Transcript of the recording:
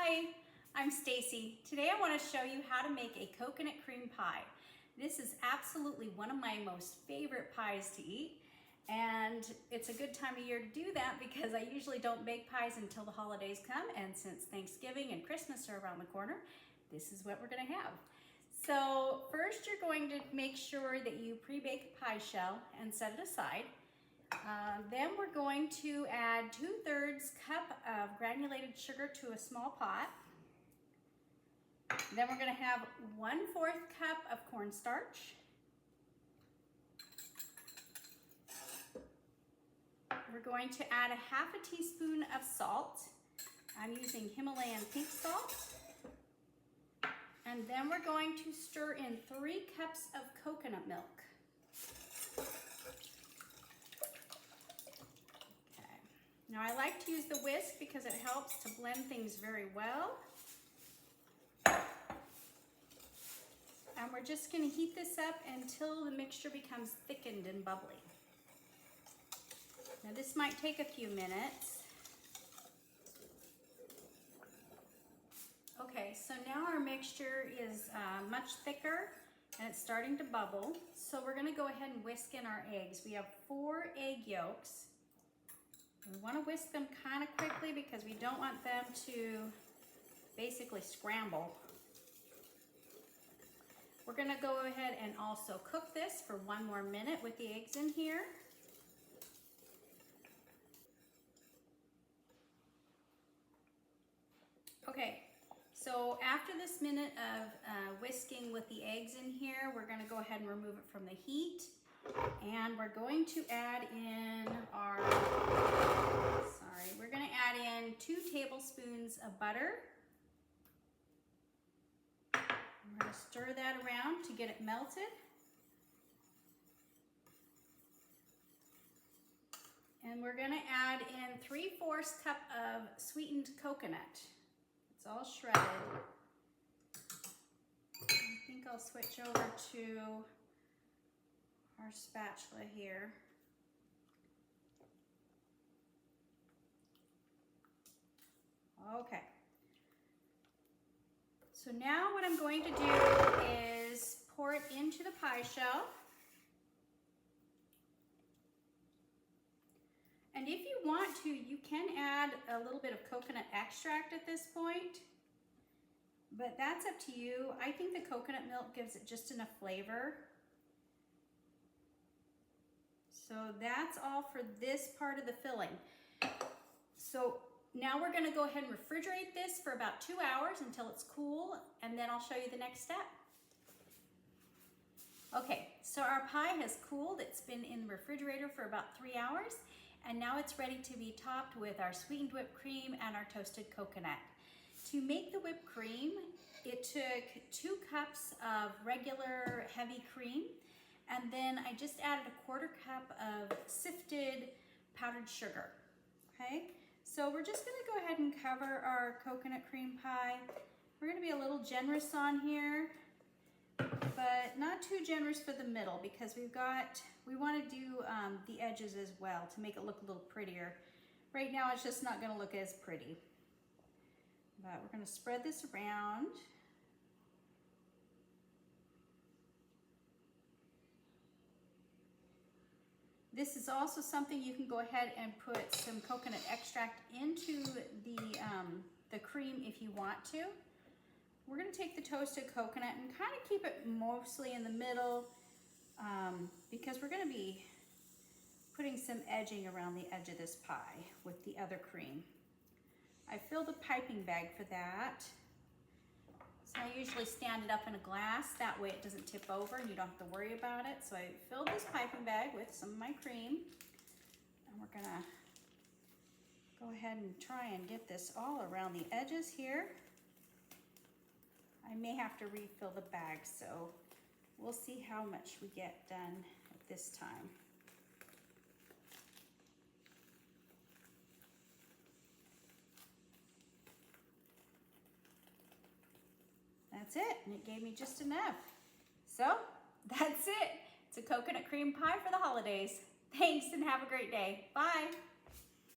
Hi, I'm Stacy. Today I want to show you how to make a coconut cream pie. This is absolutely one of my most favorite pies to eat, and it's a good time of year to do that because I usually don't bake pies until the holidays come, and since Thanksgiving and Christmas are around the corner, this is what we're going to have. So first you're going to make sure that you pre-bake a pie shell and set it aside. Then we're going to add 2/3 cup of granulated sugar to a small pot. Then we're going to have 1/4 cup of cornstarch. We're going to add 1/2 teaspoon of salt. I'm using Himalayan pink salt. And then we're going to stir in 3 cups of coconut milk. Now I like to use the whisk because it helps to blend things very well. And we're just going to heat this up until the mixture becomes thickened and bubbly. Now this might take a few minutes. Okay, so now our mixture is much thicker and it's starting to bubble. So we're going to go ahead and whisk in our eggs. We have 4 egg yolks. We want to whisk them kind of quickly because we don't want them to basically scramble. We're going to go ahead and also cook this for 1 more minute with the eggs in here. Okay, so after this minute of whisking with the eggs in here, we're going to go ahead and remove it from the heat. And we're going to add in our, we're going to add in 2 tablespoons of butter. We're going to stir that around to get it melted. And we're going to add in 3/4 cup of sweetened coconut. It's all shredded. I think I'll switch over to our spatula here. Okay. So now what I'm going to do is pour it into the pie shell. And if you want to, you can add a little bit of coconut extract at this point, but that's up to you. I think the coconut milk gives it just enough flavor. So that's all for this part of the filling. So now we're going to go ahead and refrigerate this for about 2 hours until it's cool, and then I'll show you the next step. Okay, so our pie has cooled. It's been in the refrigerator for about 3 hours, and now it's ready to be topped with our sweetened whipped cream and our toasted coconut. To make the whipped cream, it took 2 cups of regular heavy cream, and then I just added 1/4 cup of sifted powdered sugar, okay? So we're just gonna go ahead and cover our coconut cream pie. We're gonna be a little generous on here, but not too generous for the middle because we wanna do the edges as well to make it look a little prettier. Right now it's just not gonna look as pretty. But we're gonna spread this around. This is also something you can go ahead and put some coconut extract into the cream if you want to. We're going to take the toasted coconut and kind of keep it mostly in the middle because we're going to be putting some edging around the edge of this pie with the other cream. I filled a piping bag for that. So I usually stand it up in a glass, that way it doesn't tip over and you don't have to worry about it. So I filled this piping bag with some of my cream, and we're gonna go ahead and try and get this all around the edges here. I may have to refill the bag, so we'll see how much we get done at this time. That's it, and it gave me just enough. So that's it. It's a coconut cream pie for the holidays. Thanks and have a great day. Bye.